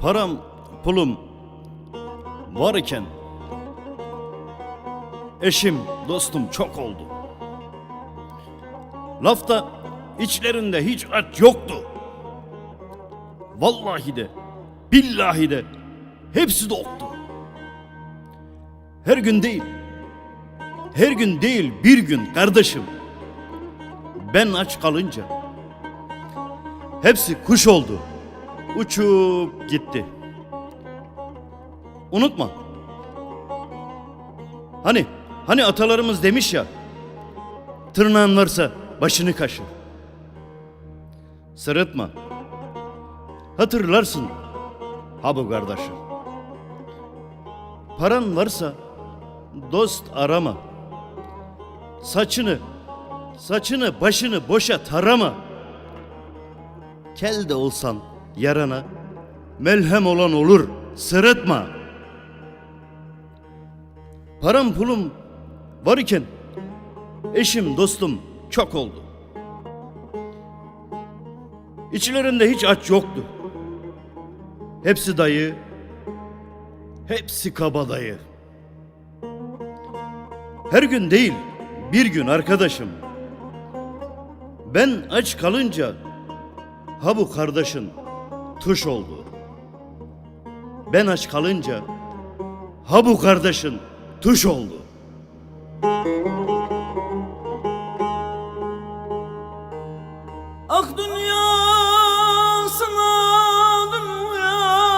Param, pulum var iken eşim, dostum çok oldu. Lafta içlerinde hiç aç yoktu. Vallahi de, billahi de hepsi de oktu. Her gün değil bir gün kardeşim. Ben aç kalınca hepsi kuş oldu. Uçup gitti. Unutma. Hani atalarımız demiş ya, tırnağın varsa başını kaşı. Sırıtma. Hatırlarsın ha bu kardeşim. Paran varsa dost arama. Saçını başını boşa tarama. Kel de olsan yarana melhem olan olur, sırıtma. Param pulum var iken eşim dostum çok oldu. İçlerinde hiç aç yoktu. Hepsi dayı, hepsi kabadayı. Her gün değil bir gün arkadaşım. Ben aç kalınca ha bu kardeşin tuş oldu. Ben aç kalınca ha bu kardeşin tuş oldu. Ah dünyasına, dünyasına,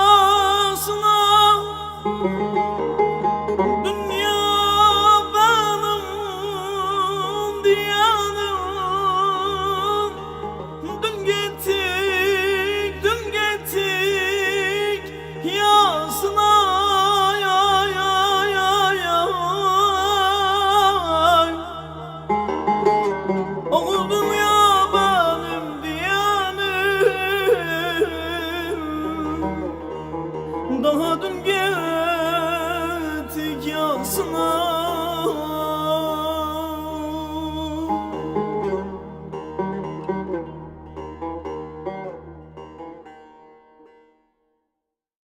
dünya benim diyanım. Dün gittik yasına, ya ya ya ya. Oh dünya benim diyanım. Daha dün gittik yasına.